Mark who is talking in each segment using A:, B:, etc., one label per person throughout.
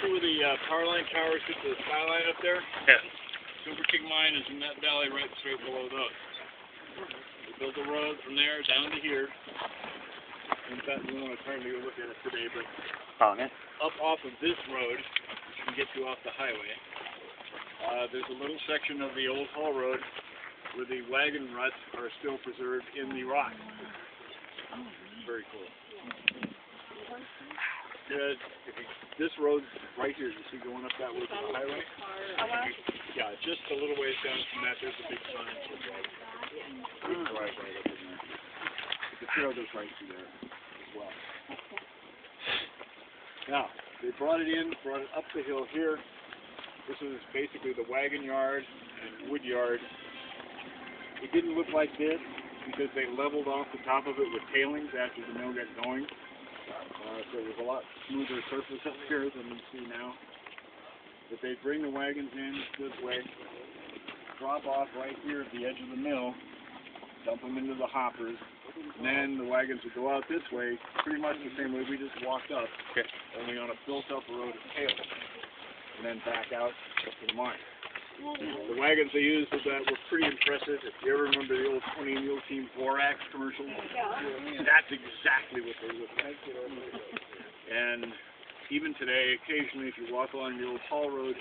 A: See where the power line towers hit the skyline up there?
B: Yeah.
A: Super King Mine is in that valley right straight below those. We built a road from there down to here. In fact, we don't have time to go look at it today, but up off of this road, which you can get to off the highway, there's a little section of the old haul road where the wagon ruts are still preserved in the rock. Very cool. This road right here, you see going up that way to the highway? Yeah, just a little ways down from that, there's a big sign. Big drive right up in there. The trail goes right through there as well. Now, they brought it up the hill here. This is basically the wagon yard and wood yard. It didn't look like this because they leveled off the top of it with tailings after the mill got going. So it was a lot smoother surface up here than you see now. But they'd bring the wagons in this way, drop off right here at the edge of the mill, dump them into the hoppers, and then the wagons would go out this way, pretty much the same way we just walked up, only on a built-up road of tails, and then back out to the mine. The wagons they used with that were pretty impressive. If you ever remember the old 20 Mule Team Borax commercial, that's exactly what they look like. And even today, occasionally if you walk along the old haul road,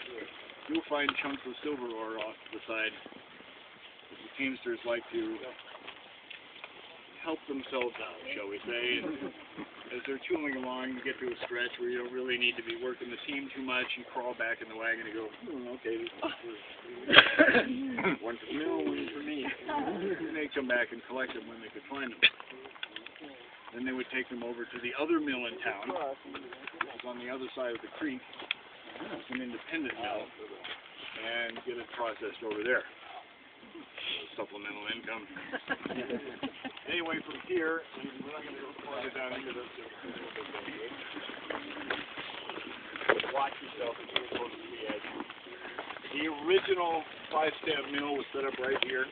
A: you'll find chunks of silver ore off to the side. The teamsters like to help themselves out, shall we say. And as they're tooling along, you get to a stretch where you don't really need to be working the team too much. You crawl back in the wagon and go, okay, this is one for the mill, one for me. And they come back and collect them when they could find them. Then they would take them over to the other mill in town, which is on the other side of the creek. It's an independent mill, and get it processed over there. Supplemental income. Anyway, from here, we're not going to go farther down into this. Watch yourself as you get close to the edge. The original 5-stamp mill was set up right here.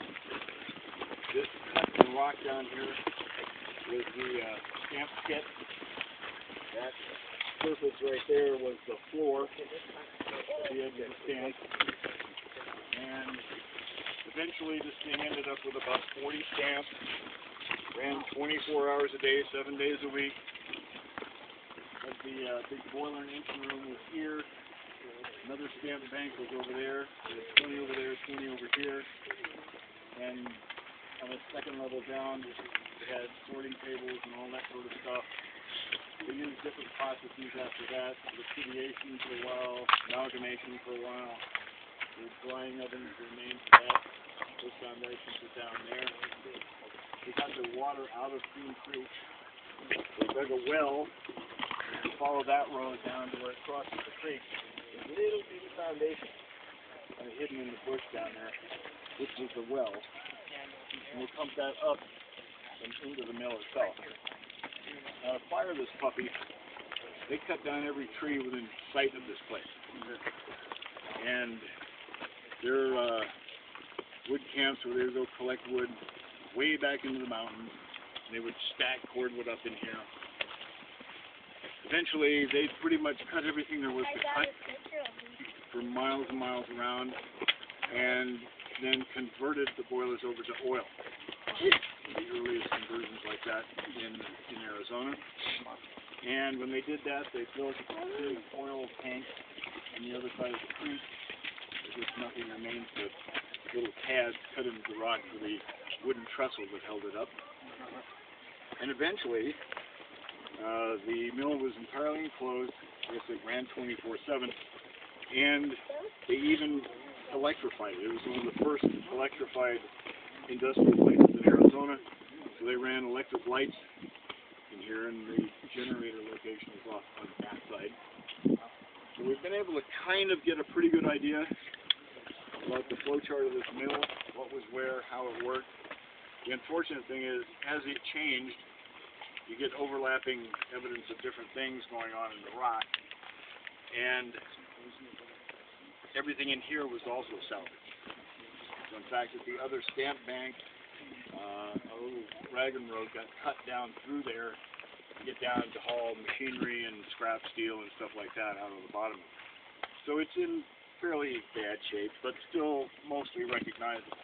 A: This cut in rock down here was the stamp kit. That surface right there was the floor at the edge of the stamp. And eventually this thing ended up with about 40 stamps. Ran 24 hours a day, 7 days a week. But the big boiler and engine room was here. Another stamp bank was over there. There's 20 over there, 20 over here. And on the second level down, we had sorting tables and all that sort of stuff. They used different processes after that. Liquidation for a while, amalgamation for a while. The drying ovens were named for that. Those foundations are down there. They got the water out of Steam Creek. They dug a well and followed that road down to where it crosses the creek. There's a little bitty foundation hidden in the bush down there, which was the well. And they pumped that up and into the mill itself. Now to fire this puppy, they cut down every tree within sight of this place. And their wood camps where they would go collect wood way back into the mountains. They would stack cordwood up in here. Eventually, they pretty much cut everything there was to cut for miles and miles around, and then converted the boilers over to oil. The earliest conversions like that in Arizona. And when they did that, they built a big oil tank on the other side of the creek. There's nothing remains but little pads cut into the rock for the wooden trestle that held it up. And eventually, the mill was entirely enclosed. I guess it ran 24/7, and they even electrified it. It was one of the first electrified industrial places in Arizona. So they ran electric lights in here, and the generator location is off on the back side. So we've been able to kind of get a pretty good idea about the flow chart of this mill, what was where, how it worked. The unfortunate thing is, as it changed, you get overlapping evidence of different things going on in the rock, and everything in here was also salvaged. So in fact, at the other stamp bank, a little wagon road got cut down through there, get down to haul machinery and scrap steel and stuff like that out of the bottom of it. So it's in fairly bad shape, but still mostly recognizable.